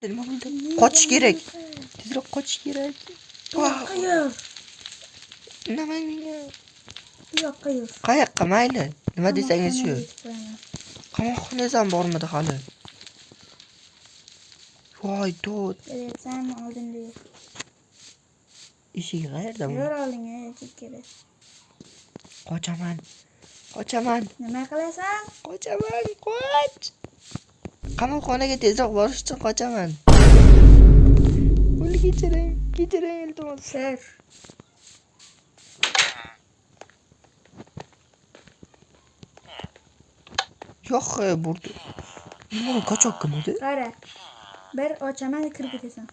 Nima bo'ldi? Qochish kerak. Tezroq qochish kerak. Qayerga? Nima menga? Bu yoqqa yur. Qayoqqa mayli. Nima desangiz shu. Qamoqxonadan bormidi hali. Voy to't. Sen oldinda yur. Eshik qayerda bu? Yur oldinga kerak. Qochaman. Nima qilasan? Qochaman, qoch. Qamoqxonaga tezroq borish uchun qochaman. O'li kechiring iltimos. Sir. Yo'q, burdi. Nima qochoq kimdi? Qara. Bir ochaman kirib ketasan.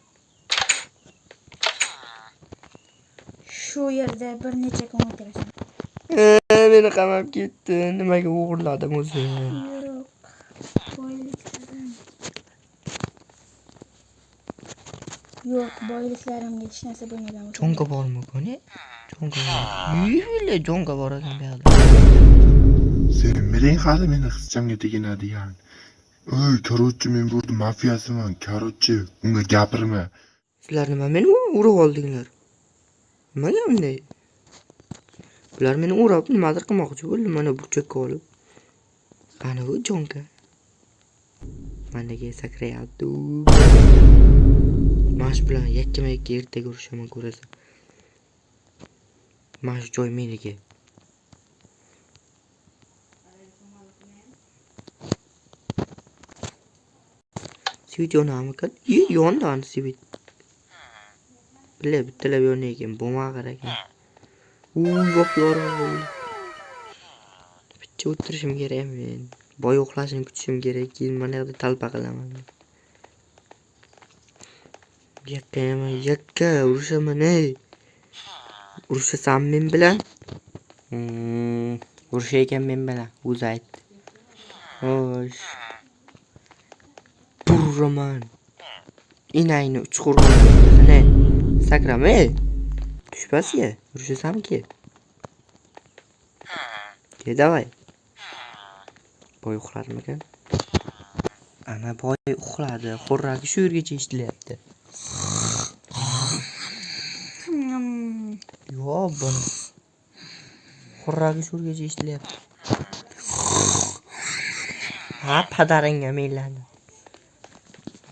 Shu yerda bir necha kun o'tirasan. Meni qamab ketdi. Nimaga o'g'irladim o'zi? Yo'q. Boyliklarimga hech narsa bo'lmagan. Jonga bormi kuni? Jonga. Yuyla jonga bor ekan bu yerda. Sen mering hali meni qizchamga teginadigan. Oy, korotchi men burada mafiyasiman, korotchi. Unga gapirma. Sizlar nima meni urib oldinglar? Nimaga bunday? Bular meni urib nimadir qilmoqchi bo'ldi, mana burchakka olib. Qani u jonga. Managa sakrayapti. Mash bilan yakkama-yakka ertaga urushaman ko'rasan. Mash joy meniki. Sivit yonamikan? Yondan sivit. Bitlab yonar ekan, bo'lmag'ar ekan. Yo'q yorug'. Bitta o'tirishim kerak men. Boy uxlashini kutishim kerak, keyin mana yerda talpa qilaman. Yakka urushaman ey. Urushasan men bilan? Urusha ekan men bilan, o'zi aytdi. Xo'sh. Buraman. Inayni uchqurga qana. Sakrama ey. Tushpasiga, urushasanmi-ki? Davay. Boy uxlarmikan? Ana boy uxladi. Xurragi shu yergacha eshitilyapti. Yo'q, buni. Xurragi shu yergacha eshitilyapti. Ha, padaringga menlarni.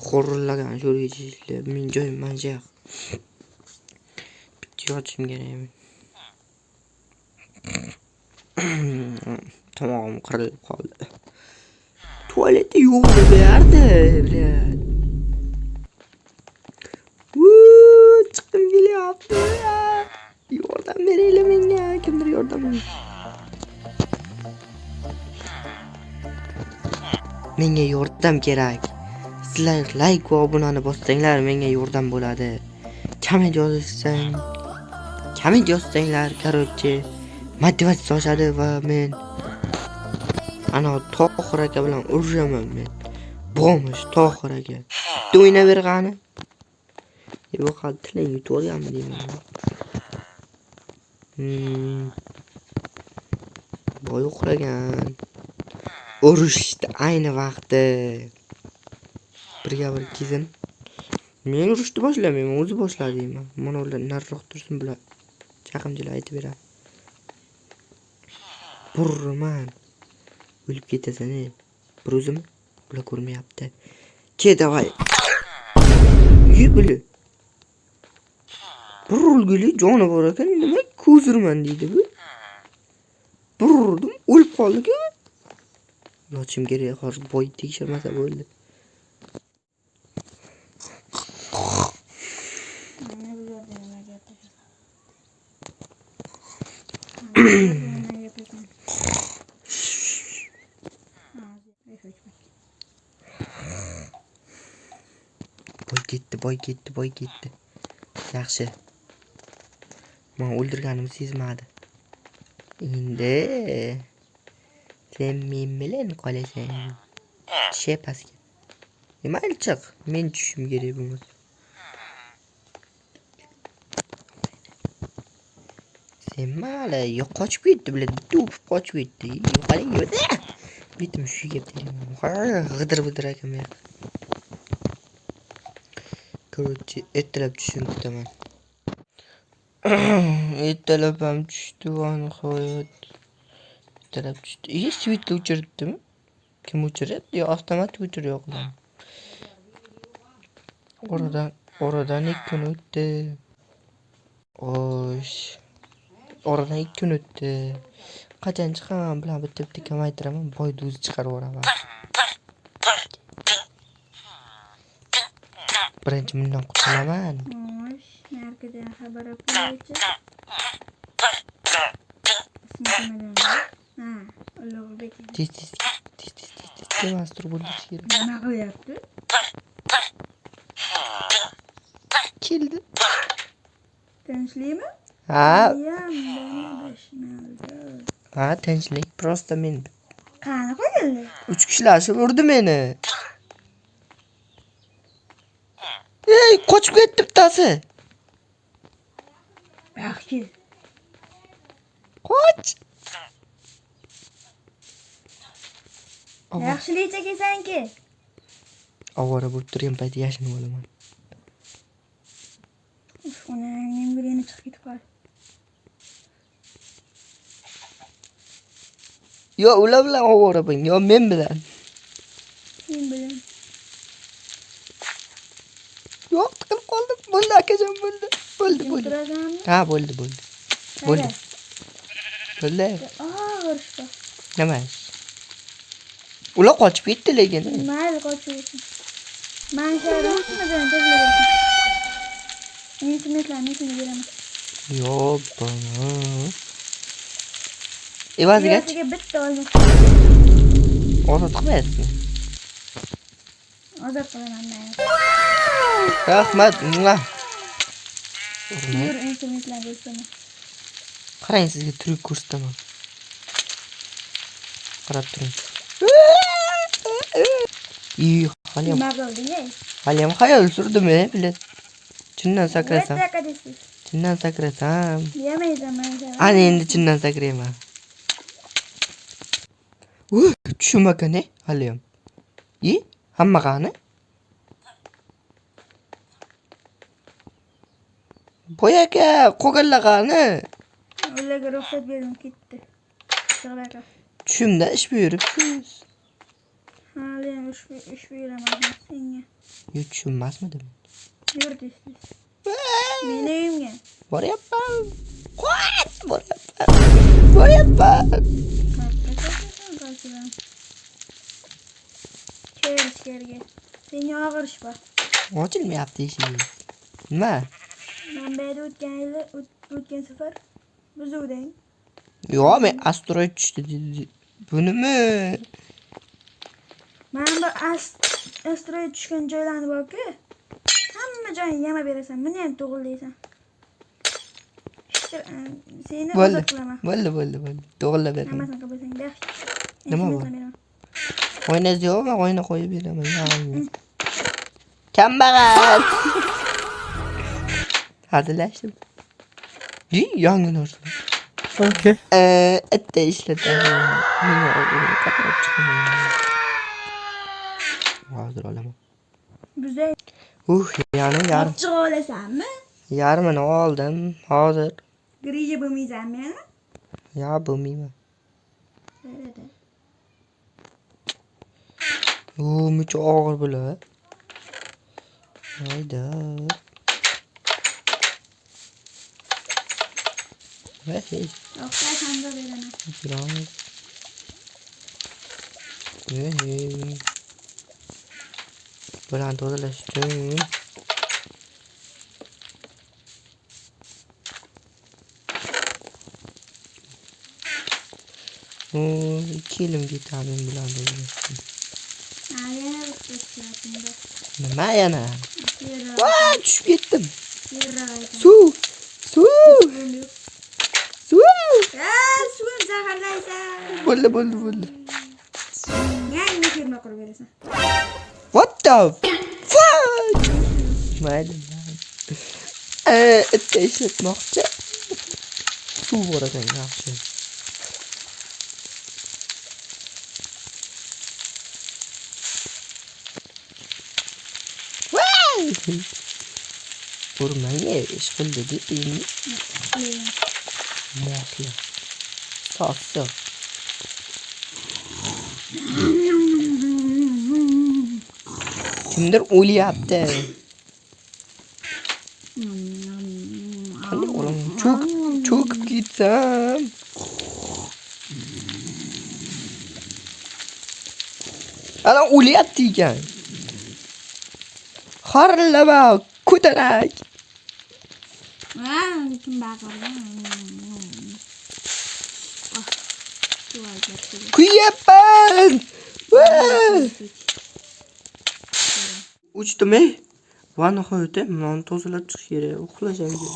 Xurrillagan shu yergacha eshitilyapti. Men joyim mana shu yoq. Bitta yotishim kerak. Tomog'im qirilib qoldi. Tualeti yo'q bu yerda, bilat. Chiqib kelyapti. Yordam beringlar menga, kimdir yordam bering. Menga yordam kerak. Sizlar like va obunani bossanglar menga yordam bo'ladi. Komment yozsanglar, короче, motivatsiya oshadi va men ana Tohir aka bilan urushaman men. Bo'lmish Tohir aka. Bitta o'ynaver qani. Yo'q, hali tiling yutib olganmi deyman. Boy uxlagan. Urushdi ayni vaqti. Birga bir kezin. Men urushni boshlamayman, o'zi boshladi deyman. Mana ular nariroq tursin bular. Chaqimchilar aytib beradi. Burman. O'lib ketasan ey. Bir o'zim bular ko'rmayapti. Ke davay. Yubili. Burilgili joni bor ekan, nima ko'zirman deydi bu. Burdim, o'lib qoldi-ku. Yotishim kerak, hozir boy tekshirmasa bo'ldi. Boy ketdi. Yaxshi. Men o'ldirganimni sezmadi. Endi sen men bilan qolasan. Shepasga. Mayli chiq. Men tushishim kerak bo'lmasa. Sen mayli qochib ketdi, biladi. Bitta qochib ketdi. Yo'qaling yo'da. Bitim shu gap deyman. G'idir ekan men. Korotchi ertalab tushishini kutaman. Ertalab ham tushdi va nihoyat ertalab tushdi. Svetni o'chirdimi? Kim o'chiryapti? Yo avtomatik o'chiryapti. Oradan 2 kun o'tdi. Xo'sh. Oradan 2 kun o'tdi. Qachon chiqaman bilan bitta kamaytiraman, boyni o'zi chiqarib yuboraman. Birinchi bundan qutulaman. Xo'sh, nargidan xabar oluvchi. Ha, Ulug'bek. Tez demastur bo'lishi kerak. Nima qilyapti? Keldi. Tinchlikmi? Ha, Bashmalda. tinchlik. Prosta men Qani qo'yildi? 3 kishilar urdi meni. Ey, qochib ketdi bittasi. Yaxshi. Qoch. Yaxshilikcha kelsanki. Avvora bo'lib turgan payti yashinib olaman. Onangning birini chiqib ketib qol. Yo, ular bilan avvora bo'ling, yo men bilan. Men bilan. Yo'q, tiqilib qoldim. Bo'ldi akajon, bo'ldi. Bo'ldi. Turasanmi? Ha, bo'ldi. Bo'ldi. Bo'ldi. Urushda. Nima? Ular qochib ketdi lekin. Mayli qochib ketsin. Men sharoitmadan tezladim. Men sinetlarni seni beraman. Yo'q, bana. Evaziga bitta olmoq. ozod qilmayapsizmi? Ozod qilaman men. Rahmat. Yur, instrumentlarni ko'rsataman. Qarang, sizga tryuk ko'rsataman. Qarab turing. Nima qilding? Hali ham xayol surdimi, bilet. Chindan sakrasam. Qayerda? Chindan sakrasam. Yemaysan men. Ana endi chindan sakrayman. Tushunmagan hali ham. Hamma qani? Boyaga qo'g'illa qani? Ularga ruxsat berdim, ketdi. Sig'laqa. Tushimda ish buyuribsiz. Hali ham ish buyuraman senga. Yo, tushunmasmidim. Yur deysiz. Meni uyimga. Boryapman. Boryapman. Kelishga. Senga og'ir ish bor. Ochilmayapti eshik. Nima? Men bu o'tgan safar buzuvding. Yo'q, men asteroid tushdi dedi. Bunimi? Men bu asteroid tushgan joylarni borku. Hamma joyni yama berasan. Buni ham to'g'rilaysan. Seni ozod qilaman. Bo'ldi. To'g'rilab beraman. Hammasini qilsang yaxshi. Nima bor? O'ynash yo'qmi? O'yna qo'yib beraman. Kambag'al. Hazillashdim. Yangi narsa. Okay. Bitta ishlataman. Meni o'g'lim qarab chiqaman. Hozir olaman. Buzay. Yarim. Chiq olasanmi? Yarmini oldim. Hozir. Grija bo'lmaysanmi? Ya, bo'lmayman. Beradi. Muncha og'ir bo'lar. Hayda. Oqsan da beraman. Biroz. Bilan tozalashdim. Kelim vitamin bilan tozalashdim. Nima yana? Tushib ketdim. Suv. Suv zaharlaysan. Bo'ldi. Yangi firma qurib berasan. What the fuck? Mayli. Bitta ishlatmoqchi. Suv bor ekan, yaxshi. Urmanga ish qildi deymi? Mosli. Sosi. Kimdir o'lyapti. Qanday o'laman? Cho'kib ketsam. Ana o'lyapti ekan. Xorlama, ko'tarak. Kim baqirdi? Kuyapman. Uchdim. Va nihoyat men tozalab chiqish kerak. Uxlashim kerak.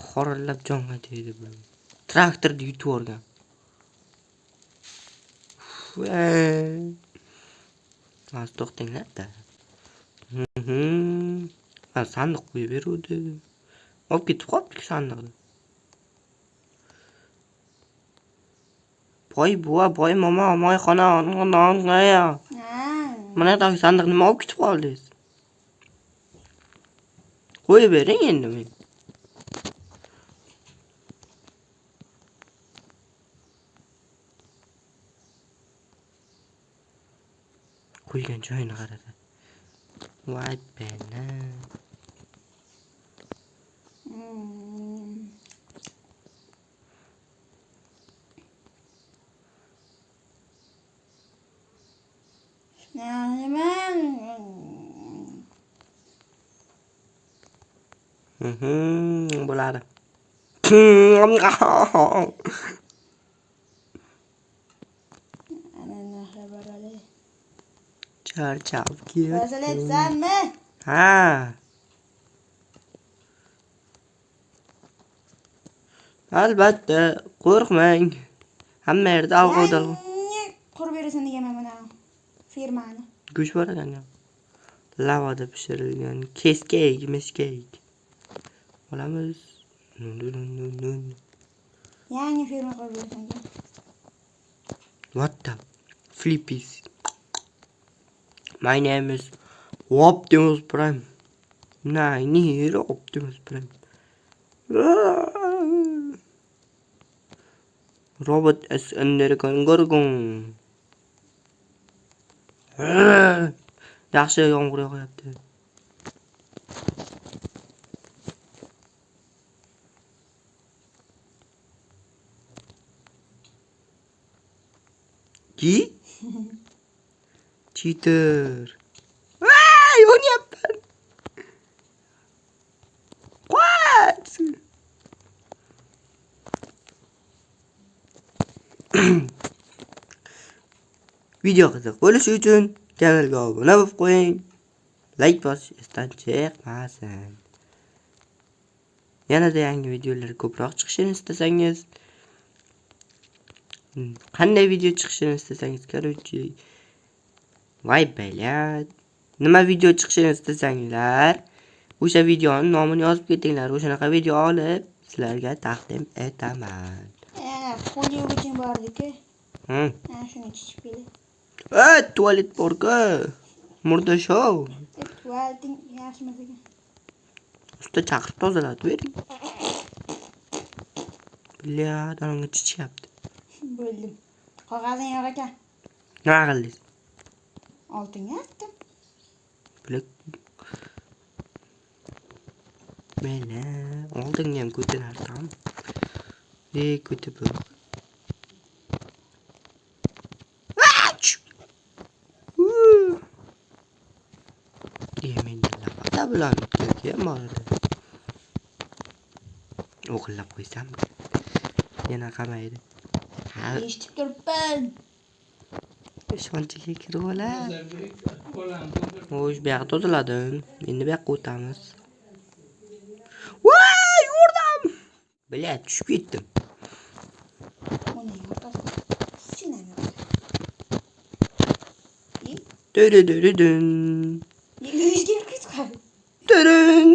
Xorlab jonga tegdi bu. Traktorda yutib o'rgan. Az to'xtinglar-da. Sandiq qo'yib beruvdi. Olib ketib qolibdi sandiqni. Boy buva, boy mama, moyxona, nonga. Mana tog' sandiqni nima olib ketib qoldingiz? Qo'yib bering endi men. Qo'ygan joyini qaradi. Voy bena. Bo'ladi. Charchab ketdim. Vaziletsanmi? Ha. Albatta, qo'rqmang. Hamma yerda alg'odal. Qurib berasan deganman mana firmani. Go'sht bor ekan. Lavada pishirilgan keskayk, meskayk. Olamiz. Yangi firma qurib berasan. What the flippies? My name is Optimus Prime. Nah, ini hero Optimus Prime. Robot is under Gorgon. Yaxshi yomg'ir yog'yapti. Ki? Cheater. Yonyapman. What? Video qiziq bo'lishi uchun kanalga obuna bo'lib qo'ying. Like bosish esdan chiqmasin. Yanada yangi videolar ko'proq chiqishini istasangiz, qanday video chiqishini istasangiz, короче, voy baylat. Nima video chiqishini istasanglar, o'sha videoning nomini yozib ketinglar. O'shanaqa video olib sizlarga taqdim etaman. Qo'liga uchun bordik-ku. Shuni ichib keldi. Tualet borku. Murda show. Tuvaleting yaxshimi degan. Usta chaqirib tozalatib bering. Bля, dalonga chichyapti. Bo'ldim. Qog'ozing yo'q ekan. Nima qildingiz? Oltinga atdim. Bilak. Mena, oldinga ham ko'tarardim. Ko'tib. Lavada bilan kelgan o'g'irlab qo'ysam yana qamaydi. Eshitib turibman. Ishonchiga kirib olar. Xo'sh, bu yoqqa tozaladim. Endi bu yoqqa o'tamiz. Voy, yurdim. Bля, tushib ketdim. Dö-dö-dö-dön. Dön.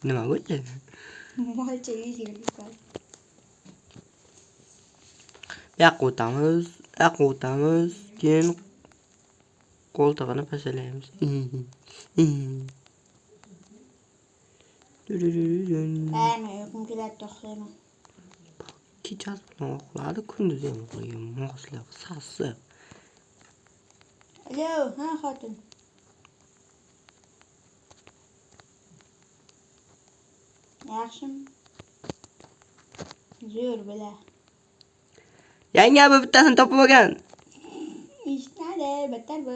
Nima bo'ldi? Molcha yuzga qoldi. Bu yoqqa o'tamiz. Keyin Qo'ltig'ini pasalaymiz. Men uyqum keladi, to'xtayman. Kechasi bilan uxladi, kunduz ham uxlagan. Moslab, sassiq. Alo, ha xotin. Yaxshimi? Zo'r bo'la. Yangi abi bittasini topib olgan. Ishtadi, battar bu.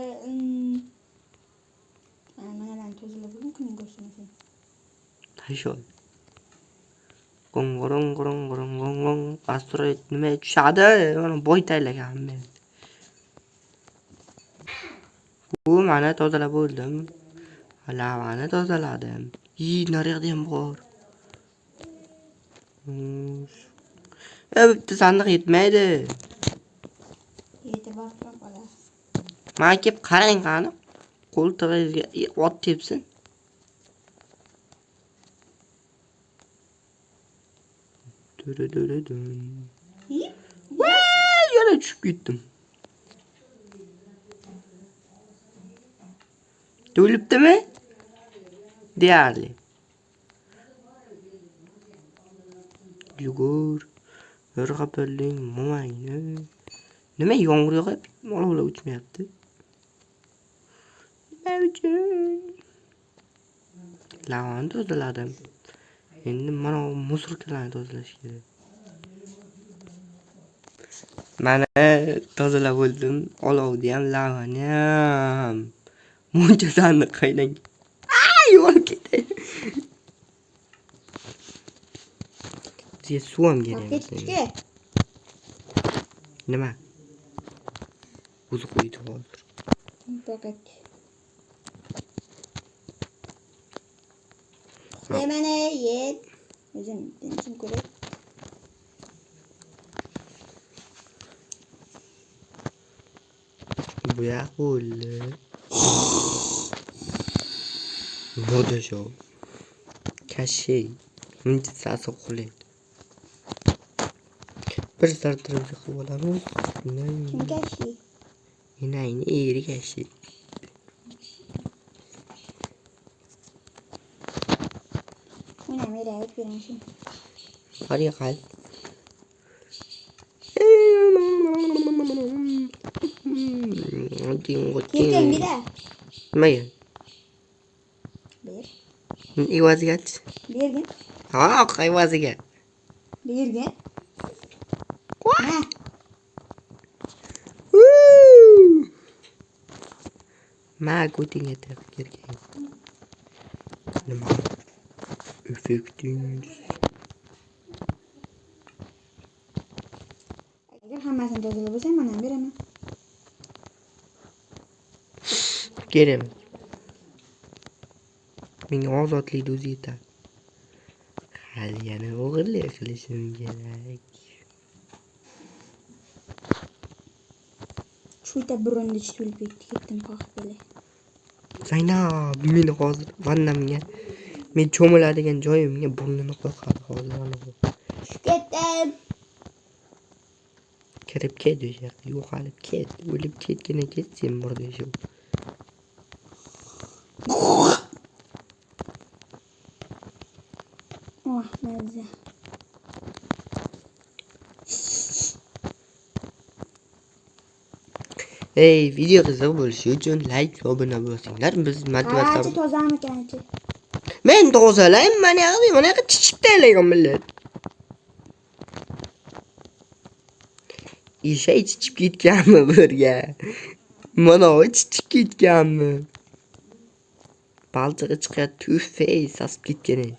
Mana tozalab bugun kuning ko'rsanasan. Tashoy. Gong. Asteroid nima tushadi? Mana boy taylagan men. Bu mana tozalab bo'ldim. Lavani tozaladim. Naryoqda ham bor. Bitta sandiq yetmaydi. Yetib borib qola. Mana kelib qarang qani. Qo'ltig'iga ot tepsin. Yana tushib ketdim. O'libdimi? Deyarli. Yugur. Yurg'apiling mo'mayni. Nima yomg'ir yog'yapti? Olovlar o'chmayapti. Nima uchun? Lavani tozaladim. Endi mana musorkalarni tozalash kerak. Mana tozalab bo'ldim. Olovni ham, lavani ham. Muncha sandiq qaydan. Yo'l ketdi. Sizga suv ham kerak. Ketishga. Nima? O'zi qo'ydi hozir. Faqat. Mana yet. O'zim tinchim ko'rib. Bu yoq bo'ldi. Vodosho. Kashay. Muncha sasiq qo'ydi. Bir sartirib qilib olamiz. Kim kashi? Menayni eri kashay. Mana mera aytib berishim. Qari qal. Ketgan bira. Nimaga? Ber. Evazigachi. Bergin. Ha, evaziga. Bergin. Ha. Ma ko'tingga taqib kirgan. Nima? Effektingiz. Agar hammasini tozalab bo'lsang, mana beraman. Kerak. Menga ozodlik o'zi yetadi. Hali yana o'g'irlik qilishim kerak. Shu yerda burunni chitulib ketdim qoqib kelay. Zaynab, meni hozir vannamga, men cho'miladigan joyimga burnini qo'yadi hozir. Ketdim. Kirib ket o'sha, yo'qolib ket, o'lib ketgina ket sen burada shu. Oh, mazza. Ey, video qiziq bo'lishi uchun like va obuna bo'lsinglar. Biz motivatsiya. Qarachi tozamikanchi. Men tozalayman, mana yoqda chichib taylagan millat. Ishay chichib ketganmi birga? Mana o chichib ketganmi? Baltig'i chiqyapti, tufey sasib ketgan edi.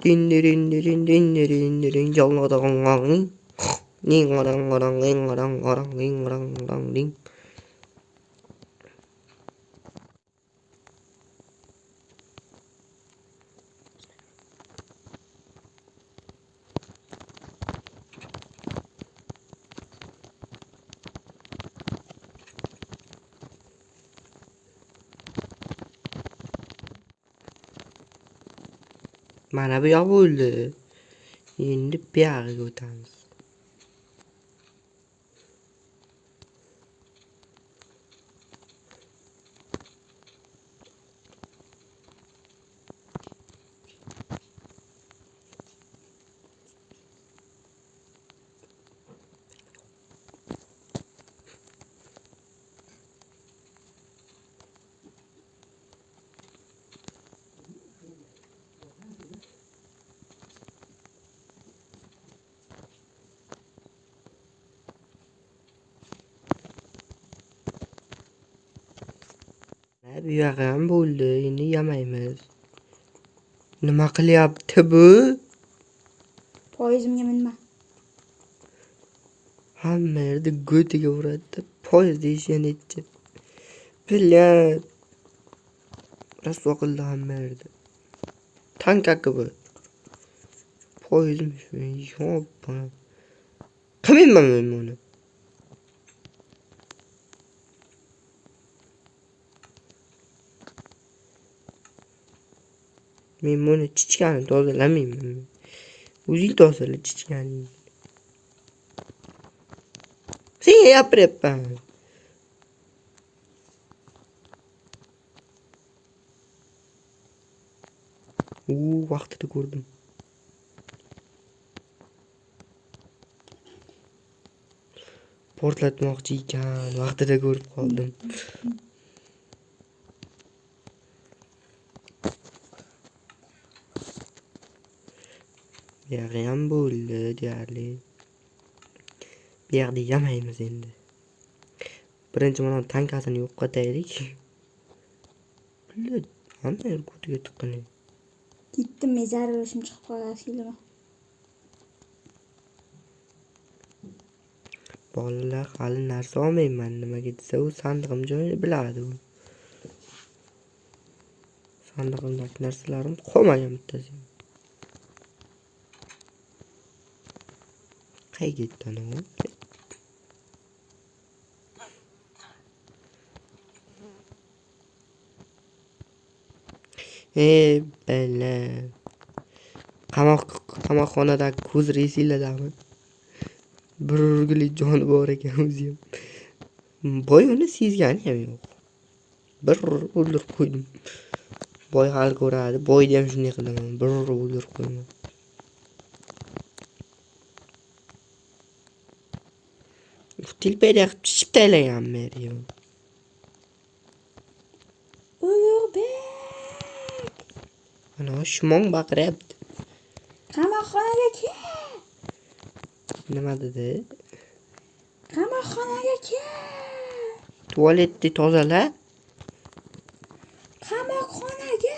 Din yolg'on ning orang ding. Mana bu yoq bo'ldi. Endi bu yog'iga o'tamiz. bu yoq ham bo'ldi. Endi yemaymiz. Nima qilyapti bu? Poyezimga minma. Hamma yerda go'tiga uradi. Poyez deyishgan etdi. Bilyat. Rasvo qildi hamma yerda. Tankaki bu. Poyezmi shu? Yo'q. Qilmayman men buni. Men buni chichkani tozalamayman. O'zing tozala chichkani. Senga gapiryapman. Vaqtida ko'rdim. Portlatmoqchi ekan, vaqtida ko'rib qoldim. Buyog'i ham bo'ldi deyarli. Bu yoqda yemaymiz endi. Birinchi mana tankasini yo'qotaylik. Hamma yer ko'tiga tiqqani. Gittim, mezarlashim chiqib qoladi filmi. Bolalar hali narsa olmayman nimaga desa, u sandig'im joyini biladi u. Sandig'imdagi narsalarim qolmagan bittasi. Qayga ketdi ana u? Bella. Qamoqxonadagi ko'z resiladami? Bir urgulik joni bor ekan o'zi ham. Boy uni sezgani ham yo'q. Bir o'ldirib qo'ydim. Boy hal ko'radi. Boyni ham shunday qilaman. Bir o'ldirib qo'yaman. Tilpayda qilib chichib taylaganmi yer? Ulug'bek. Ana shumon baqiryapti. Qamoqxonaga kel. Nima dedi? Qamoqxonaga kel. Tualetni tozala. Qamoqxonaga.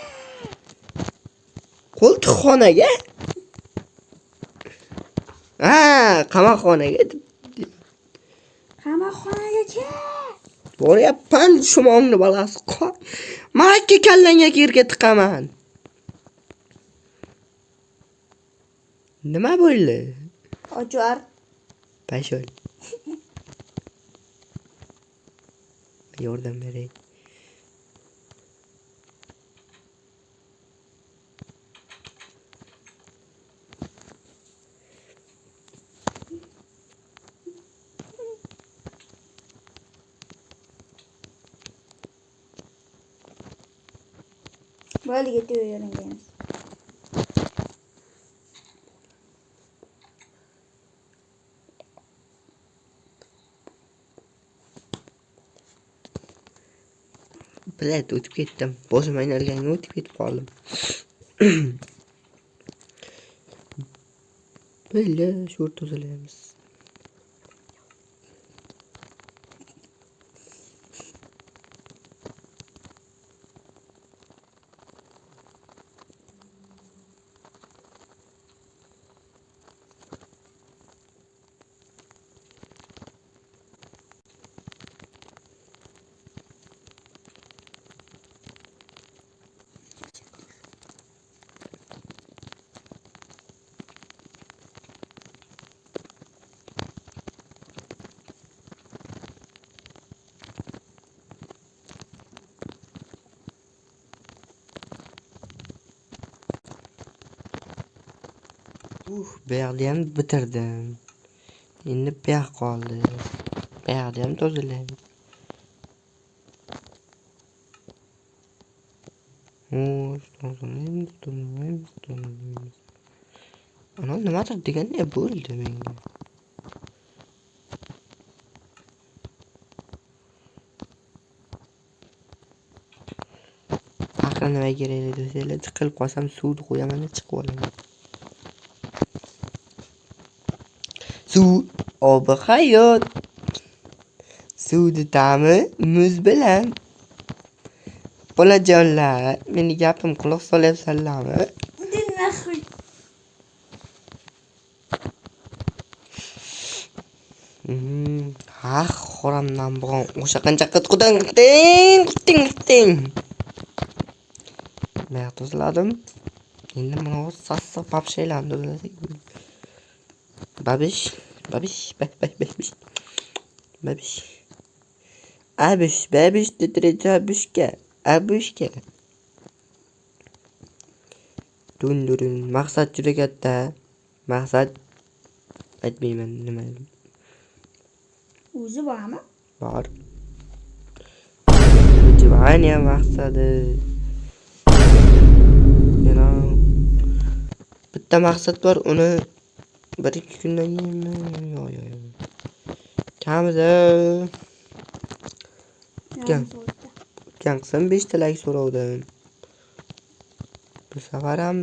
Qo'ltiqxonaga? Qamoqxonaga. Qamoqxonaga kel. Boryapman shumonni balasi qol. Makka kallangga yerga tiqaman. Nima bo'ldi? Ochar. Pashol. Yordam beray. Bo'ldi, ketaveringlar. Bilat o'tib ketdim. Boshim aynalganga o'tib ketib qoldim. Bella sho'r tozalaymiz. Bu yoqda ham bitirdim. Endi bu yoq qoldi. Bu yoqda ham tozalaymiz. Ana nimadir deganday bo'ldi menga. Aql nima kerak desanglar, chiqilib qolsam suvni qo'yaman, chiqib olaman. Suv obi hayot. Suvni ta'mi muz bilan. Bolajonlar, meni gapim quloq solyapsanlarmi? Nahul. Ha, xoramdan bo'lgan o'sha qancha qitqudan ting. Men tuzladim. Endi mana sassiq papshaylarni tuzladik. Babish. Babish titraycha abushka. Dundurin maqsad juda katta. Maqsad aytmayman nima. O'zi bormi? Bor. Jivaniya maqsadi. Bitta maqsad bor, uni 1-2 kundan keyin yo'q. Kamida qilsam 5 ta like so'rovdim. Bu safar ham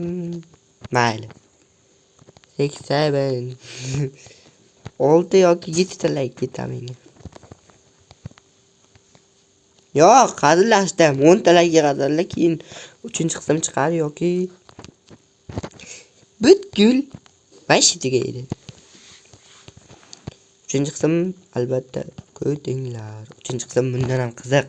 mayli. 6 yoki 7 ta like ketadi. Yo'q, qadrlashdim. 10 ta like qadrla, keyin 3-qism chiqar yoki butkul mashitiga edi. 3-qism albatta ko'tinglar. 3-qism bundan ham qiziq.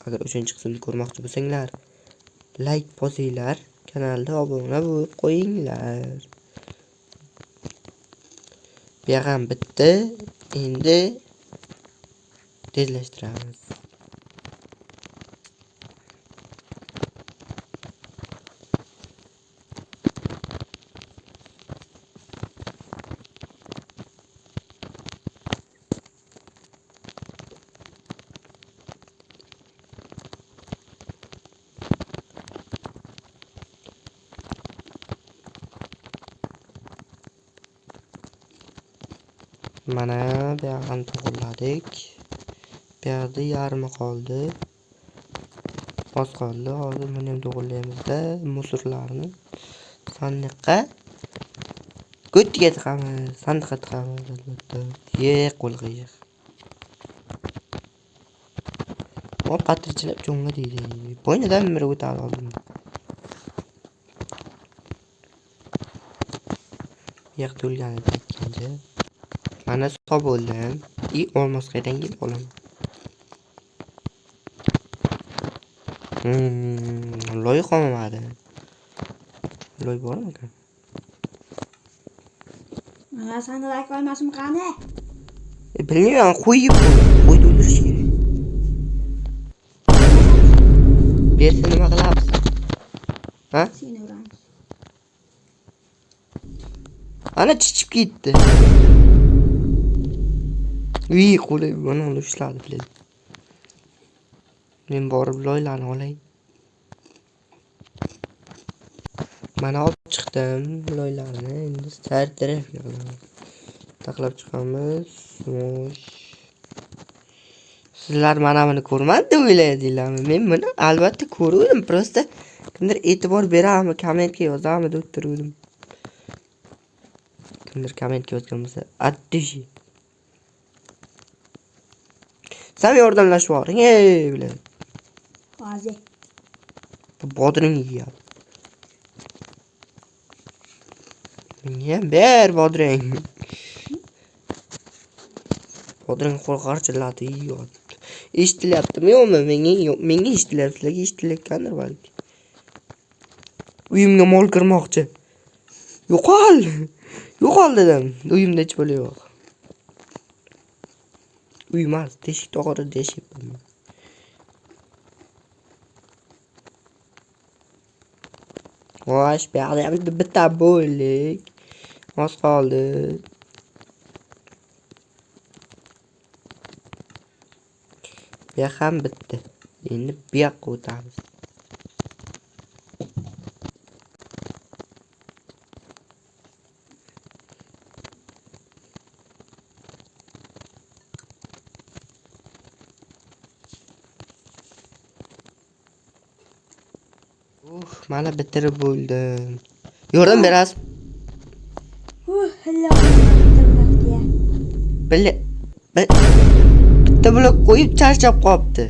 Agar 3-qismni ko'rmoqchi bo'lsanglar, like bosinglar, kanalga obuna bo'lib qo'yinglar. Bu ham bitti. Endi tezlashtiramiz. Mana bu yerdan to'g'irladik. Bu yerda yarmi qoldi. Oz qoldi. Hozir buni ham to'g'irlaymiz-da, musorlarni sandiqqa ko'tga tiqamiz. Sandiqqa tiqamiz albatta. Qo'l qiyiq. Hop, qatirchilab cho'nga deydi. Bo'ynidan bir o'tadi oldim. Yo'q to'lgani ikkinchi. Mana sop bo'ldim. Olmos qaydan kelib olaman. Loy qolmadi. Loy bormi ekan? Mana sandiq qolmasmi qani? Bilmayman, qo'yib o'ldirish kerak. Bersa nima qilamiz? Ha? Seni uramiz. Ana chichib ketdi. Qo'li buni ushladi biladi. Men borib loylarni olay. Mana olib chiqdim loylarni. Endi sar tarafga qilamiz. Taqlab chiqamiz. Sizlar mana buni ko'rmadi o'ylaydinglarmi? Men buni albatta ko'rdim. Prosta kimdir e'tibor berami, kommentga yozami deb turdim. Kimdir kommentga yozgan bo'lsa, attishi. Sen yordamlashib boring, biladi. Hozir. Bodring yeyapti. Menga ber bodring. Bodring qo'rqarchilardi yeyapti. Eshitilyaptimi yo'qmi? Menga eshitilyapti, sizlarga eshitilayotgandir balki. Uyimga mol kirmoqchi. Yo'qol dedim. Uyimda hech bola yo'q. Uymas, teshik to'g'rida yashayapman. Vosh, bu yerda bitta bo'ldik. Oz qoldi. Bu ham bitti. Endi bu yoqqa o'tamiz. Mana bitirib bo'ldim. Yordam berasiz? bitta blok qo'yib charchab qolibdi.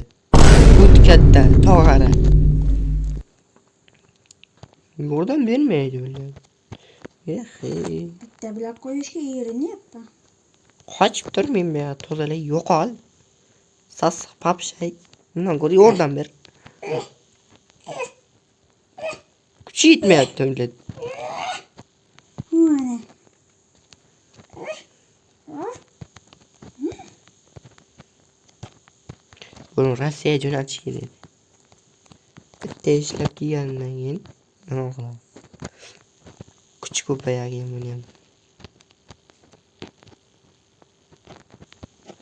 O't katta, tog'ara. Yordam bermaydi ular. Bitta blok qo'yishga erinayapti. Qochib turmaymi ya, tozalay, yo'qol. Sassiq papshay. Undan ko'ra yordam ber. Kuchi yetmayapti unga. Mana. Buni Rossiyaga jo'natish kerak. Bitta ishlab kelgandan keyin nima qilamiz? Kuchi ko'paygan buni ham.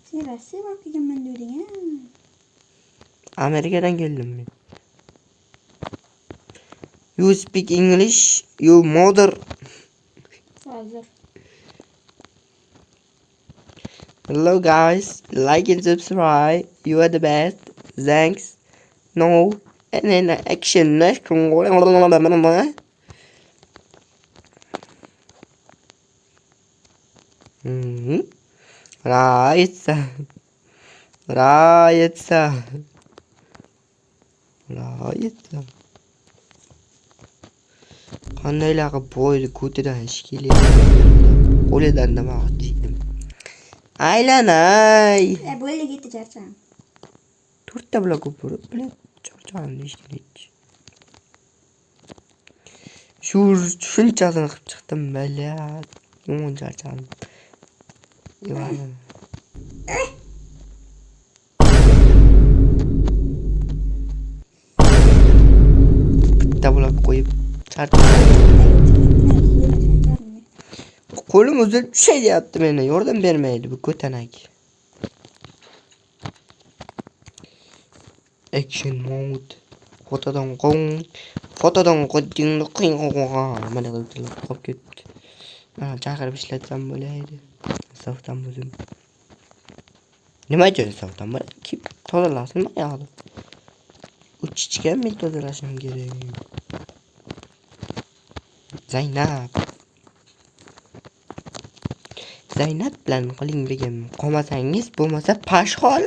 Sen Rossiyaga borib kelganman deding a? Amerikadan keldim men. You speak English, you mother. Hozir. Hello guys, like and subscribe. You are the best. Thanks. No. And then action. Нравится. Нравится. Navoiyatda. Qandaylar qilib bo'yni ko'tidan ishkilib. Qo'lidan nima qildim? Aylanay. Bo'ldi ketdi charcham. 4 ta blok o'pirib, bilan charchadim ishkilib. Shunchasini qilib chiqdim, bilat. Yomon charchadim. Yo'q. Blok qo'yib qo'lim uzilib tushay deyapti meni, yordam bermaydi bu ko'tanak. Action mode. Fotodan qo'ddingni qiyinroq. Mana qolib ketdi. Mana chaqirib ishlatsam bo'laydi. Safdan o'zim. Nima uchun safdan bor? Kim tozalasin yo'qdi. Uchichga men tozalashim kerak. Zaynab bilan qiling begim. Qolmasangiz bo'lmasa pashxol.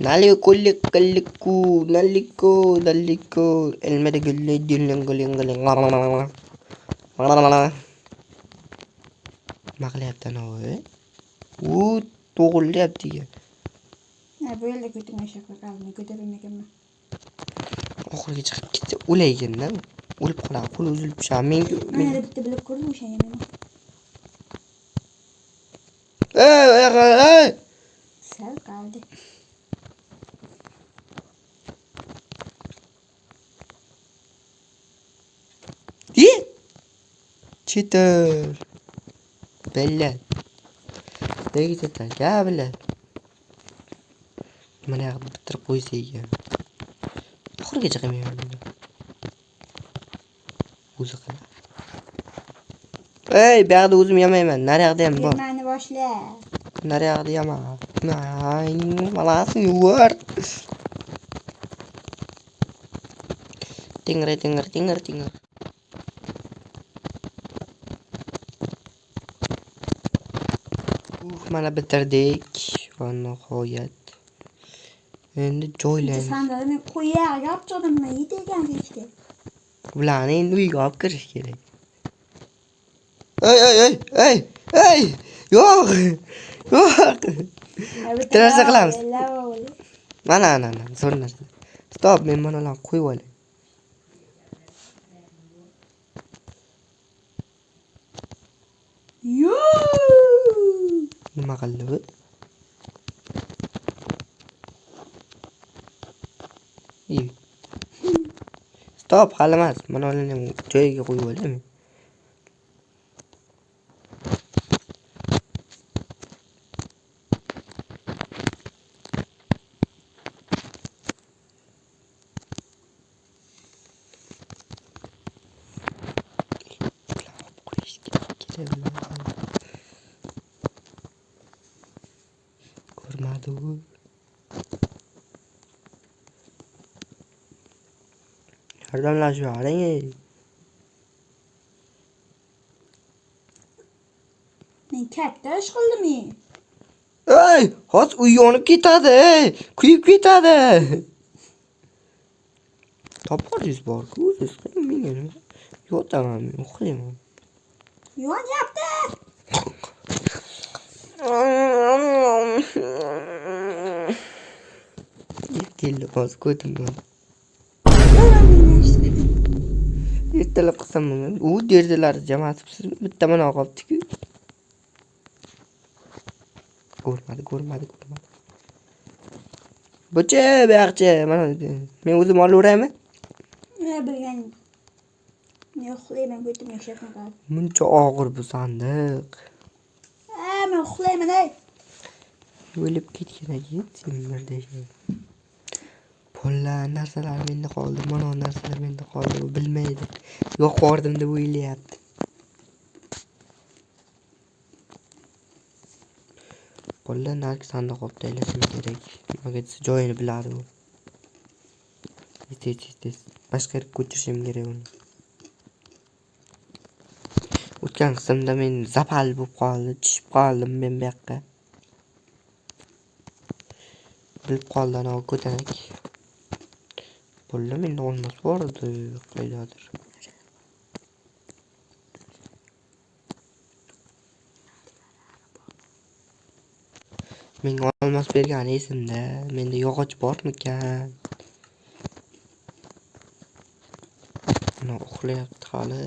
Naliko. Elmada gulli dilling. Maqlayapti anovi. U to'g'rilyapti. Bu yerda ko'tarmashaq qoldi, ko'tarolmayapman. Oxirga chiqib ketsa o'layginda. O'lib qoladi, qo'li uzilib tushadi. Mana bitta bilib ko'rdim o'sha yerni. Ey! Sal qoldi. Cheater. Bella. Nega gaplar. Mana yoqni bitirib qo'ysa ekan. Oxirigacha qilmayman. O'zi qiladi. Ey, bu yoqda o'zim yamayman. Nari yoqda ham bor. Meni boshla. Nari yoqda yama. Malasini yuvor. Tingir. Mana bitirdik. Va nihoyat. Endi joylaymiz. Sandalni qo'yar, yopchadimmi? Yetegan kechdi. Bularni endi uyga olib kirish kerak. Ey! Yo'q. Bitta narsa qilamiz. Mana. Zo'r narsa. Stop, men mana qo'yib olay. Nima qildi bu? Stop, hali emas. Mana ularni joyiga qo'yib olaymi? Ko'rmadi u. Yordamlashib yuboring. Men katta ish qildim. Ey, hozir uy yonib ketadi, kuyib ketadi. Toporingiz bor-ku, siz menga yotaman, uxlayman. Yonyapti. Keldi, hozir ko'tingman. Yo'laminashdi. Ertalab qilsam, u derazalarni jamatibsiz, bitta mana qolibdi-ku. Ko'rmadi. Bo'cha, buyoqcha, mana men o'zim olaveraymi? Ne bilganim. Ne uxlayman, ko'tim yashab qoldi. Muncha og'ir bu sandiq. Men uxlayman ey. O'lib ketgan ekan, simirda. Pullar, narsalar menda qoldi, mana narsalar menda qoldi, u bilmaydi. Yo'qordim deb o'ylayapti. Pullar narki sandiq olib tashlashim kerak. Nimaga desa joyini biladi u. Tez. Boshqa yerga ko'chirishim kerak uni. O'tgan qismda men zapal bo'lib qoldi, tushib qoldim men bu yoqqa. Bilib qoldi ana ko'tanak. Pullar menda olmos bor edi, qaydadir. Menga olmos bergani esimda. Menda yog'och bormikan? Ana uxlayapti hali.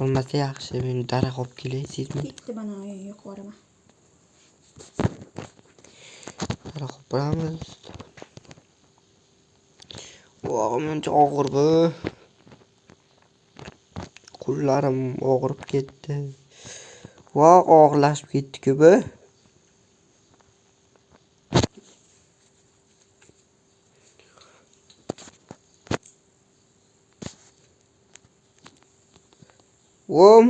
Olmasa yaxshi, men daraxt olib kelay, sizmi? Bitti bana yuqorima. Daraxt olib boramiz. Mencha og'ir bu. Qo'llarim og'rib ketdi. Og'irlashib ketdi-ku bu.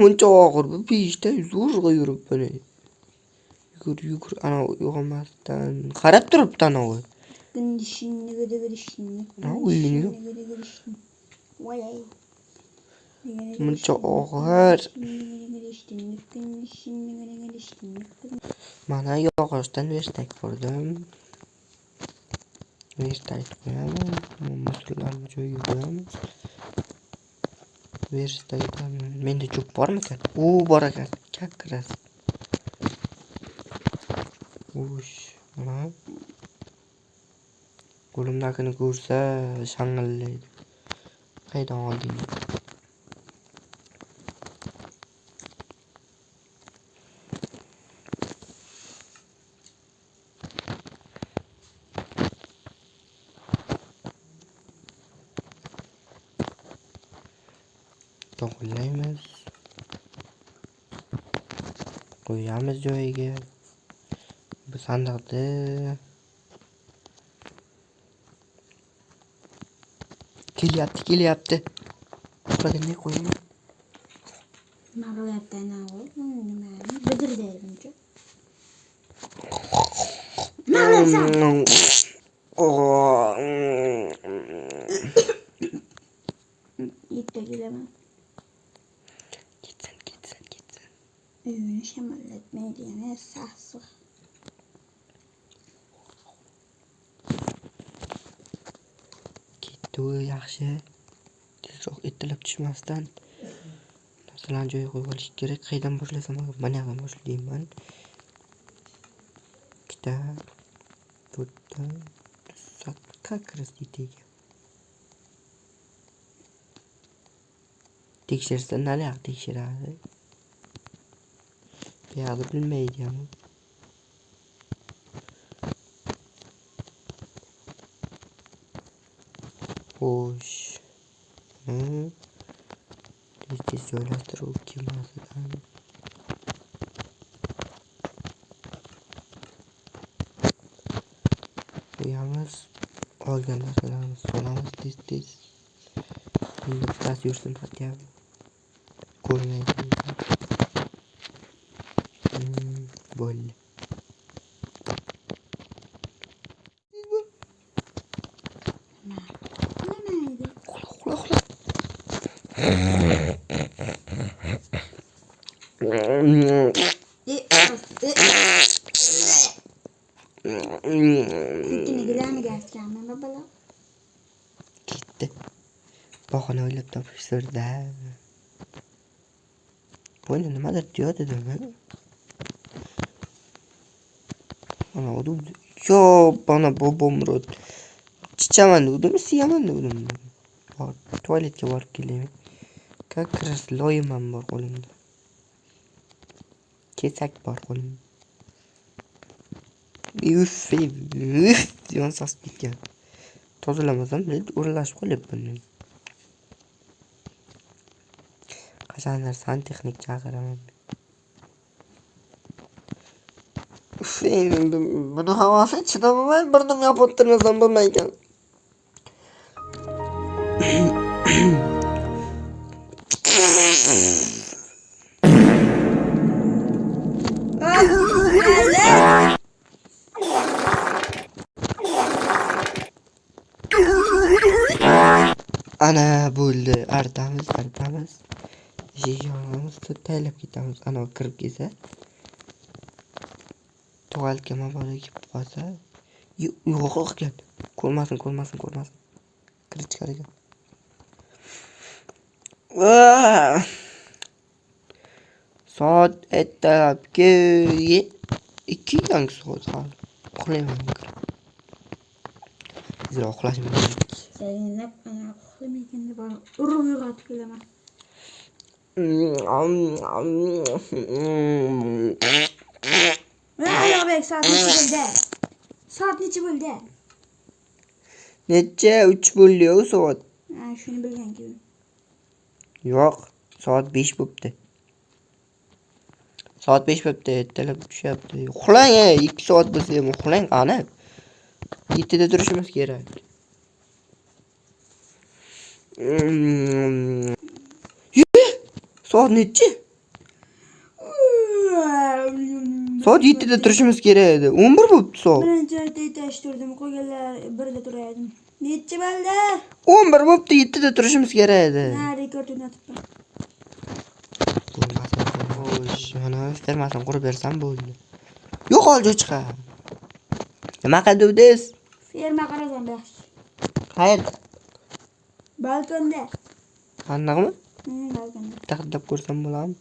Muncha og'ir bu peshda zo'rg'a yuribman. Yugur, ana uyg'onmasdan qarab turibdi ana u. Muncha og'ir. Mana yog'ochdan verstak qurdim. Verstak qo'yamiz. Musullarni joyiga qo'yamiz. Verstakdan menda cho'p bormikan? Bor ekan. Kakras. Mana. Qo'limdagini ko'rsa shang'illaydi. Qaydan olding? To'g'rilaymiz. Qo'yamiz joyiga. Bu sandiqni kelyapti. Qolganini qo'ying. Mag'lubiyatdan avval bidir derimchi. Mag'lubiyat. Yetti kelaman. Ketsin. Uyini shamallatmaydi yana sahsiq. Ketdi u yaxshi. Tezroq ertalab tushmasdan narsalarni joyiga qo'yib olish kerak. Qaydan boshlasam, mana yoqdan boshlayman. Ikkita, to'rtta, kakras deydi. Tekshirsa nariyoq tekshiradi. Bu yoqda bilmaydi ham. Xo'sh. Tez joylashtirib kelmasidan. Qo'yamiz. Olgan narsalarni solamiz tez. Bittasi yursin hatya. Ko'rmaydi. Bo'ldi. İkini gidemi gerçekten babalar. Ketdi. Bahona o'ylab topishtirdi. Buni nimadir deyotdimi? Ana udim. Yo, bana bobomrod. Chichaman dedim, siyaman dedim. Bor, tualetga borib kelay. Как раз loyimam bor qo'limda. Kesak bor qo'limda. Uff, yon sas ketgan. Tozalamasam, o'ralashib qolyapman. Qachondir santexnik chaqiraman. Uff, buni havosi chidamayman, birdim yopib o'tirmasam bo'lmaydi. Ana bo'ldi, artamiz. Yig'amiz taylab ketamiz. Ana kirib kelsa. Tuvalga mabodo kelib qolsa, yo'q ekan. Ko'rmasin. Kirib chiqar ekan. Soat ertalabki 2 yangi soat hali. Uxlayman. Zira uxlashim kerak. Zaynab ana uxlamagan deb urib uyg'otib kelaman. Yo'q, soat necha bo'ldi? Necha 3 bo'ldi-yu soat. Ha, shuni bilganki. Yo'q, soat 5 bo'pti. Soat 5 bo'pti, ertalab tushyapti. Uxlang, 2 soat bo'lsa ham uxlang, qani. 7 da turishimiz kerak. Soat nechi? Soat 7 da turishimiz kerak edi. 11 bo'pti soat. Birinchi aytash turdim, qo'yganlar 1 da turardim. Necha bo'ldi? 11 bo'pti, 7 da turishimiz kerak edi. Ha, rekord o'rnatibman. Xo'sh, mana fermasini qurib bersam bo'ldi. Yo'q, oljo chiqar. Nima qildingiz? Ferma qarasam yaxshi. Qayerda? Balkonda. Qanaqmi? Balkonda. Taqdab ko'rsam bo'ladimi?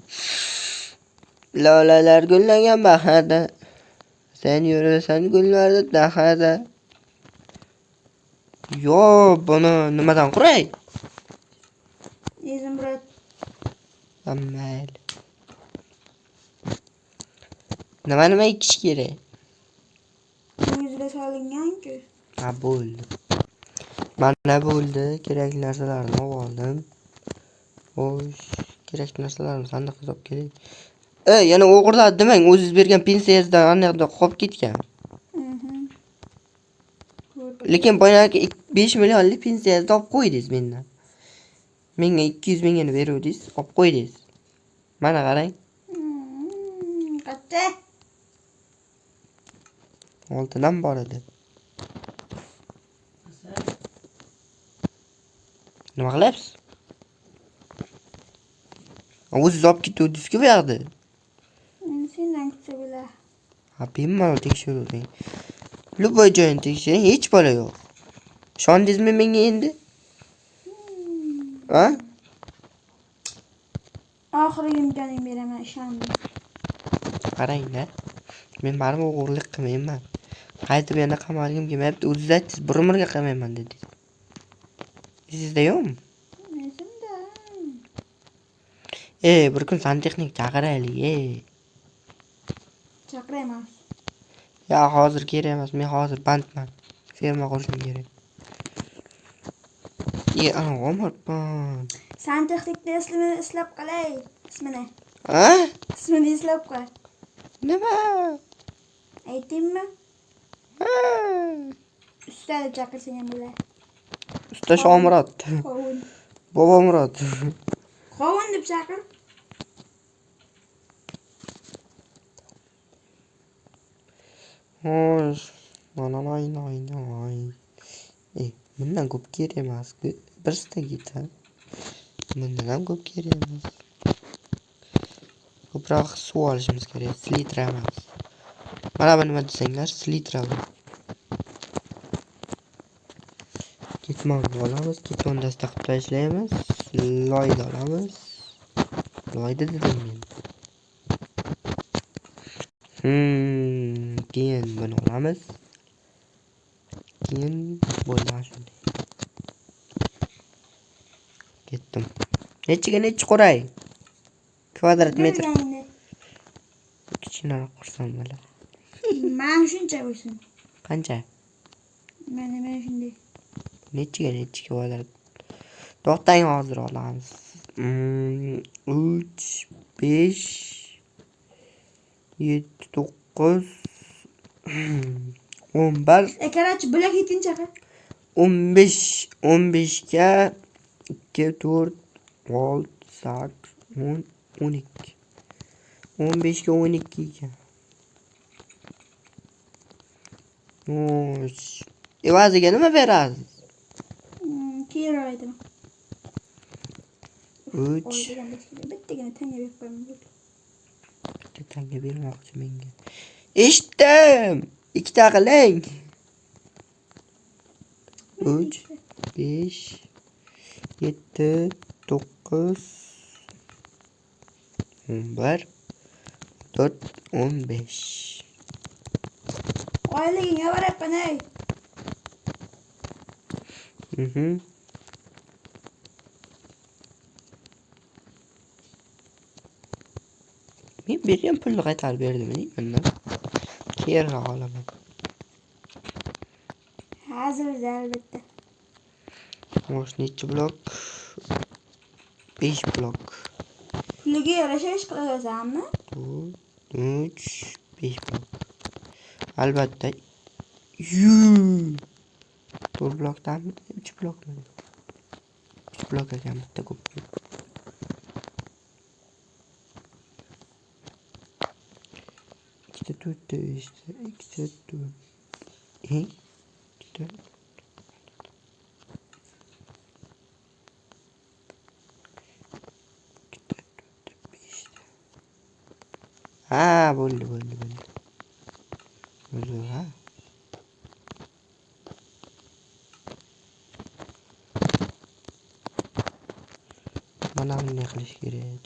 Lolalar gullagan bahorda, sen yurasan gullarda dahada. Yo, buni nimadan quray? Ezimrod. Mayli. Nima ikish kerak? Yuzga solingan-ku. Ha, bo'ldi. Mana bo'ldi, kerakli narsalarni oldim. Xo'sh, kerakli narsalarni sandiqqa solib kelay. Yana o'g'irladi demang, o'zingiz bergan pensiyangizdan aniqda qolib ketgan. Lekin boyagi 5 millionlik pensiyangizni olib qo'ydingiz mendan. Menga 200 mingni beruvdingiz, olib qo'ydingiz. Mana qarang. Qatta. Oltidan bor edi. Nima qilyapsiz? O'zingiz olib ketuvdingiz-ku bu yoqda. Sendan kutsa bo'lar. Ha, bemalol tekshiravering. Любой joyini tekshiring, hech bola yo'q. Ishondingizmi menga endi? Ha? Oxirgi imkonim beraman, ishondim. Qarang-da. Men baribir o'g'irlik qilmayman. Qaytib yana qamalgim kelmayapti. O'zingiz aytdingiz, bir umrga qilmayman dedingiz. Sizda yo'qmi? Esimda. Bir kun santexnik chaqiraylik. Chaqirayman. Ya, hozir kerak emas. Men hozir bandman. Ferma qurishim kerak. Ana o'marman. Santexnikni eslab qolay. Ismini. Ha? Ismini eslab qo'y. Nima? Aytaymi? Ha. Ustani chaqirsang ham bo'lar. Usta Shomurod. Qovun. Bobomurod. Qovun deb chaqir. Xo'sh, noy. Bundan ko'p kerak emas-ku. Birsta ketadi. Bundan ham ko'p kerak emas. Ko'proq suv olishimiz kerak. Litr emas. Mana bu nima desanglar, slitra bu. Ketmonni olamiz, ketmon dasta qilib tashlaymiz. Loyni olamiz. Loyni dedim men. Keyin buni olamiz. Keyin bo'ldi shunday. Ketdim. Nechi qo'ray? Kvadrat metr. Berganingda. Kichkinaroq qursam bo'ladi. Men shuncha bo'lsin. Qancha? Men shunday. Nechi kvadrat? To'xtang, hozir olamiz. 3 5 7 9 11 Karachi bo'lak yetinchi aka. 15 ga 2 4 6 8 10 12 15 ga 12 ekan. Evaziga nima berasiz? Keyin aytaman. 3 bittagina tanga berib qo'yaman. bitta tanga bermoqchi menga. Eshitdim. Ikkita qiling. 3 5 7 9 11 4 15. Oyligingga boryapman ey. Men bergan pulni qaytarib berdim mendan. Keyin olaman. Hozirda albatta. Mosh nechi blok? 5 blok. Puliga yarasha ish qilaversanmi? 3 5 blok. Albatta. 4 blokdanmi? 3 blokmi? 3 blok ekan, bitta ko'p. Ikkita 4 işte, ikkita 4. Ikkita. Ha, bo'ldi. Ha. Mana bunday qilish kerak.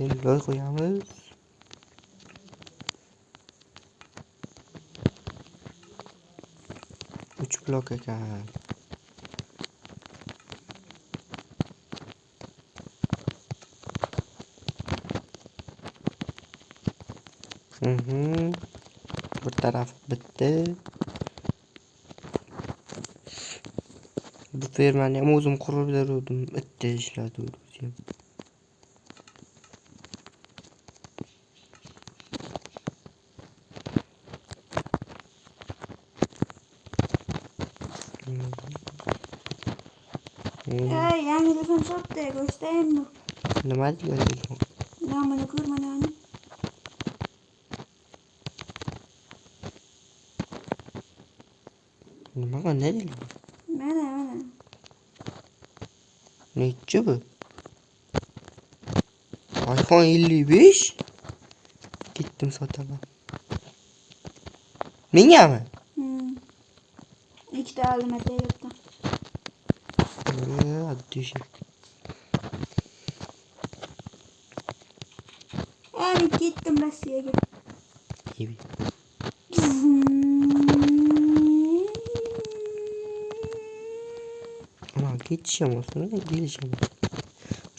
Endi loy qo'yamiz. Uch blok ekan. Bir taraf bitti. Bu fermani ham o'zim qurib berdim. Bitta ishladi o'zim. Yangi telefon sotdi, ko'rsataymi? Nima deyapti? Nomini ko'rmadan. Nima qanday deydi? Mana. Nechi bu? iPhone 55. Ketdim sotaman. Mengami? Ikkita oldim aytayapti. Düşün. Yani gittim Rusya'ya. İyi. Ama geçeceğim olsun da geleceğim.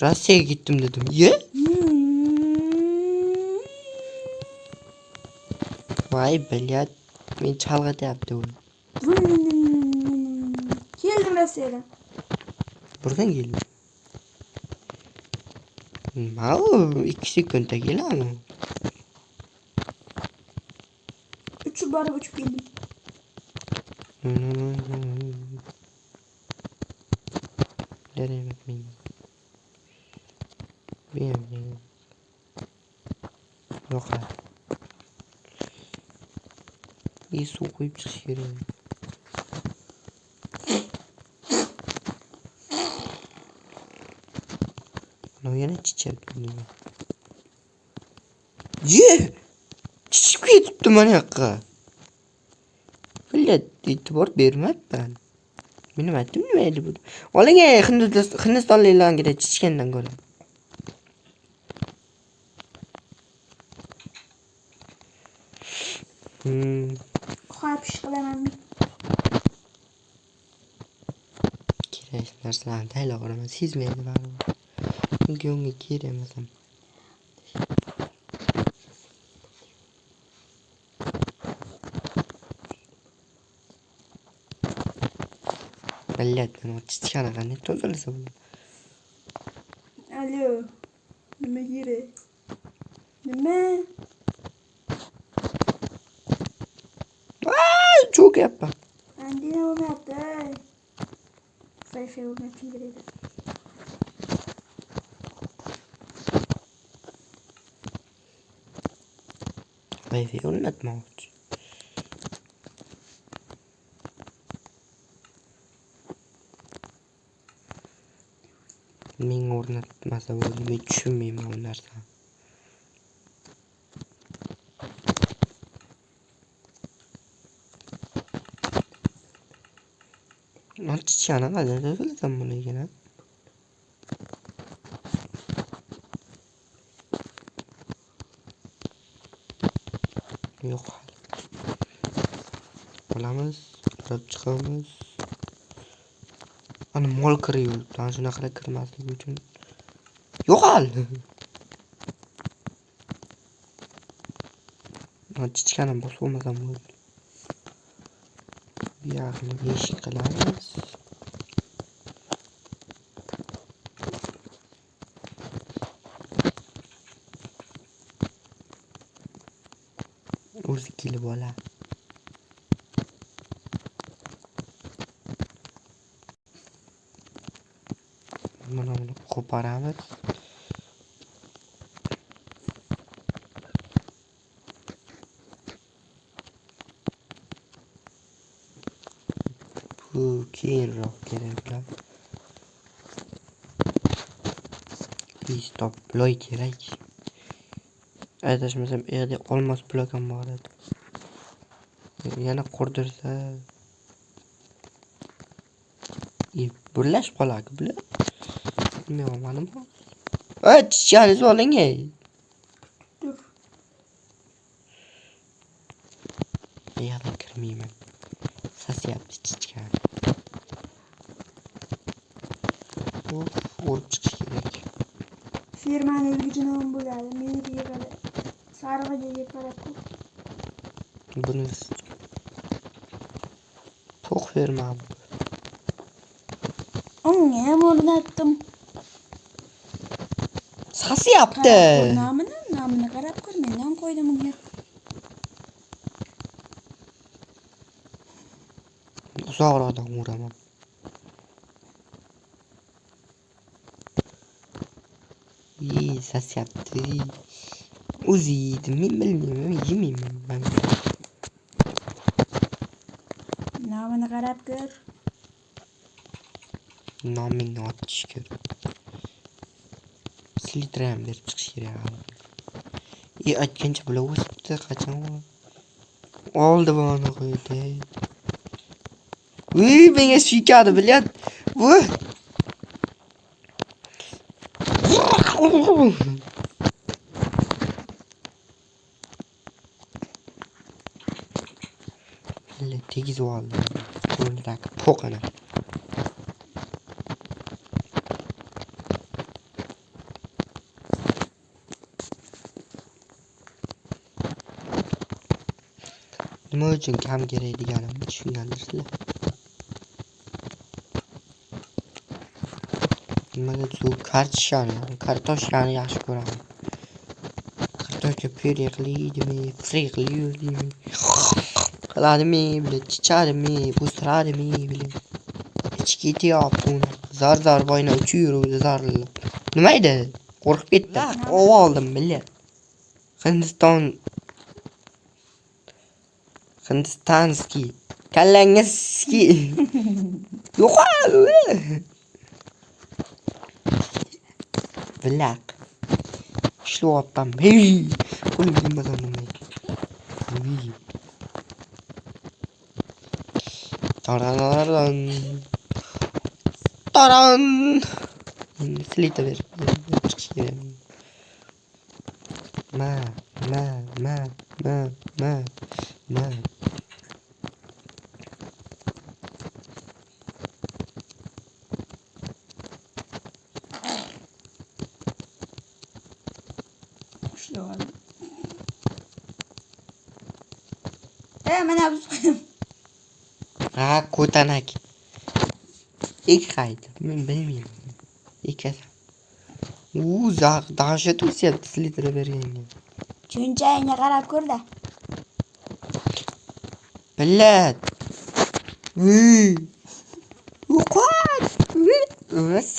Rusya'ya gittim dedim. Ye? Vay блядь. Men chalg'ityapti u. Keldim Rusya'dan. Buradan geldim. Mau 2 sekundda keladi. 3 borib uchib keldim. Denemek miyim? Bilmiyorum. Yok ha. İyi su koyup çıkıyorum. Ana yine çiçek dönüyor. Ye! Çiçek tuttum anaka. Millet itibar bermedi ben. Benim ettim neydi bu? Oğlum ya Hindistanlılarla gide çiçekenden göre. Qo'yib ish qilamanmi? Kerak narsalarni tayyorlaman, sezmaydi baribir. Chunki unga kerak emas. Millet beni o çiçeğine qanday tozalasa bo'ladi. Alo. Nima kerak? Nima? Çok yapma. Andina bo'lmayapti. Wi-Fi o'rnatishim kerak edi. Wi-Fi o'rnatmoqchi. Men o'rnatmasa bo'ldi, men tushunmayman bu narsani. Lan çiçeğine qanday tozalasam buni ekan? Yo'q. Olamiz, olib chiqamiz. Ana mol kiriyor. Ana shunaqa kirmasligi uchun. Yo'qol. Mana chichkani bosib olmasam bo'ldi. Bu yoqni eshik qilamiz. O'zi kelib oladi. Mana buni qo'paramiz. Bu keyinroq kerak bular. Stop bloy kerak. Adashmasam yerda olmos blok ham bor edi. Yana qurdirsa birlashib qoladi bular. Bilmaymanmi? Chichaniz oling ey. Dur. Yana kirmayman. Sasyapti chichkan. O'rib chiqish kerak. Firmani ilgijini ham bo'ladi. Menikiga qara. Sarig'iga qarab tur. Buni to'q firma. Unga ham o'rnatdim. Sasyapti. Nomini qarab ko'r. Men nom qo'ydim unga. Uzoqroqdan uraman. Sasyapti. O'zi yeydi. Men bilmayman, yemayman ben. Nomini qarab ko'r. Nomingni otish kerak. Silitram berib chiqish kerak. Aytgancha bular o'sibdi, qachon oldi buni qo'ydi. Menga suykadi, bilyat. Bu tegizib oldi. Qo'lidagi po'qini. Nima uchun kam kerak deganimni tushungandirsizlar. Nimaga suv kartoshkani yaxshi ko'raman. Kartoshka püre qilaydimi, fry qilaydimi? qiladimi bile, chichadimi, bo'stiradimi bile. Hech ketyapti uni. Zar boyna uchib yuruvdi zarlab. Nima edi? Qo'rqib ketdim. Oldim bile. Hindistonski. Kallangiski. Yo'q. Bilaq. Ishlayapman. Hey! Qo'lim kelmadan nima? Taran. Silita ver. Ma. Mana bu. Ha, ko'tanak. Ikkaydi. Men bilmayman. Ikkasi. Dahshat o'syapti silitra berganga. Cho'nchagingga qarab ko'r-da. Billat. Yo'qot.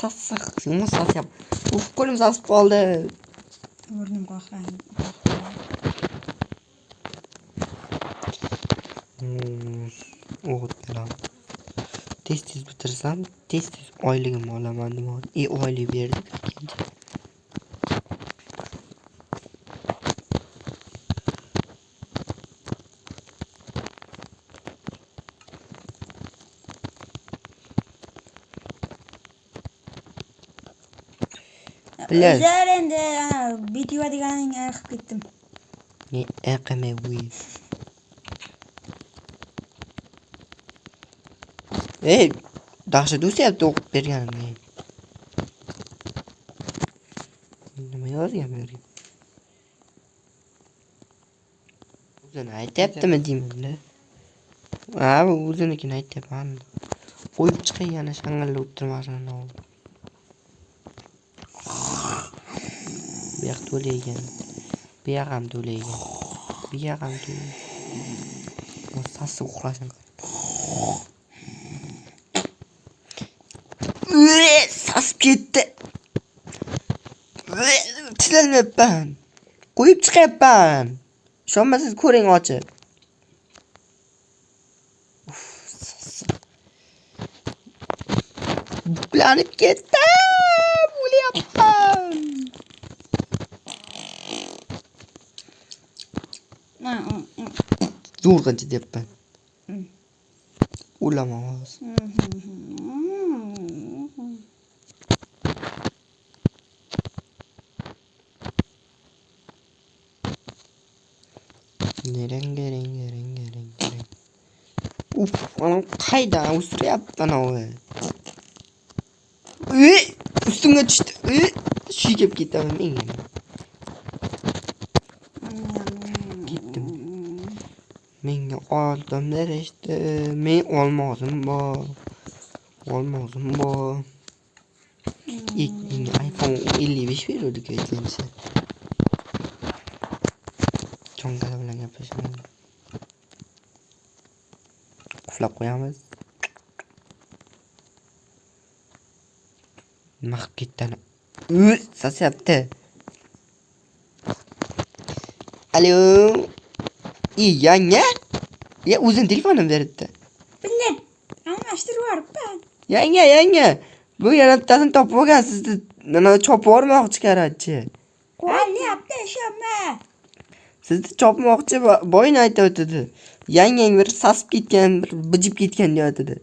Sassiq. Nima sasyap? Qo'lim sasib qoldi. O'rnim qo'rqgan. O'g'it bilan. Tez bitirsam, tez oyligimni olaman demoqchi. Oylik berdi. O'zlar endi video deganing qilib ketdim. Qilmay qo'y. Dahshat o'syapti o'qib berganimga. Nima yozgan bu yerga? O'zini aytyaptimi deyman-da. Bu o'zinikini aytyapman. Qo'yib chiqay yana shang'illab o'tirmasin. Bu yoq to'laygan. Bu yoq ham to'laygan. Bu yoq ham to'laygan. Sassiq uxlashini. Sasib ketdi. Tizilmayapman. Qo'yib chiqyapman. Ishonmasangiz ko'ring ochib. Buklanib ketdim. O'lyapman. Zo'rg'incha deyapman. O'lamoz. Reng. Anam qaydan o'stiryapti anavi? Ustimga tushdi. Shigib ketaman menga. Ketdim. Menga oldim berishdi. Men olmozim bor. Menga iPhone 55 beruvdi-ku aytgancha. Chongada bilan gaplashaman. Quflab qo'yamiz. Nima qilib ketdi? Sasyapti. Alo. Yanga? O'zing telefonini beribdi. Bildim. Almashtirib yuboribman. Yanga. Bu yana bittasini topib olgan sizni. Mana chopib yubormoqchi karatchi. Qo'yyapti, ishonma. Sizni chopmoqchi boyni aytayotdi. Yangang bir sasib ketgan, bir bijib ketgan deyotdi.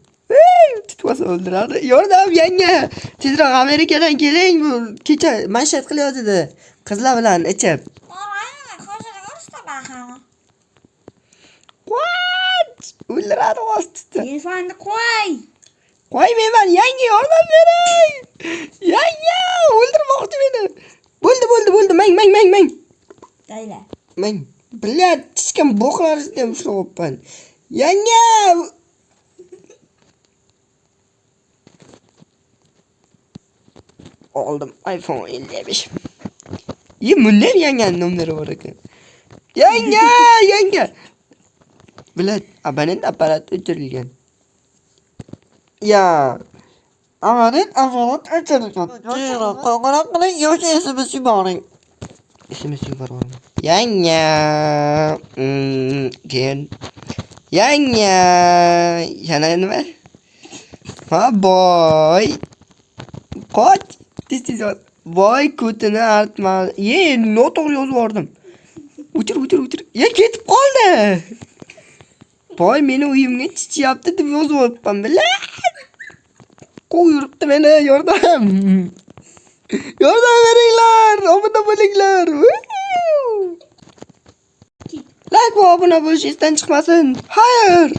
Tutmasa o'ldiradi. Yordam yanga. Tezroq Amerikadan keling, bu kecha manshat qilyotdi. Qizlar bilan ichib. What? O'ldiradi ostida. Telefonni qo'y. Qo'ymayman, yanga yordam bering. Yanga, o'ldirmoqchi meni. Bo'ldi. Mang. Dayla. Men bilat tishkam bo'qlarisiga ushlayapman. Yanga! Oldim iPhone 55. Bundan yanganing nomlari bor ekan. Yanga! Bilet abonent aparati o'chirilgan. Ya. Abonent aparati o'chirilgan. Qo'ng'iroq qiling yoki SMS yuboring. SMS yubordim. Yanga. Keyin. Yanga. Yana nima? Ha boy. Qoch. Tez yot. Voy kutini artma. Noto'g'ri yozib yubordim. O'chir. Ya ketib qoldi. Voy meni uyimga chichyapti deb yozib yuboribman. Bilat. Qo'y yuribdi meni, yordam. Yordam beringlar. Obuna bo'linglar. Like va obuna bo'lish esdan chiqmasin. Hayır.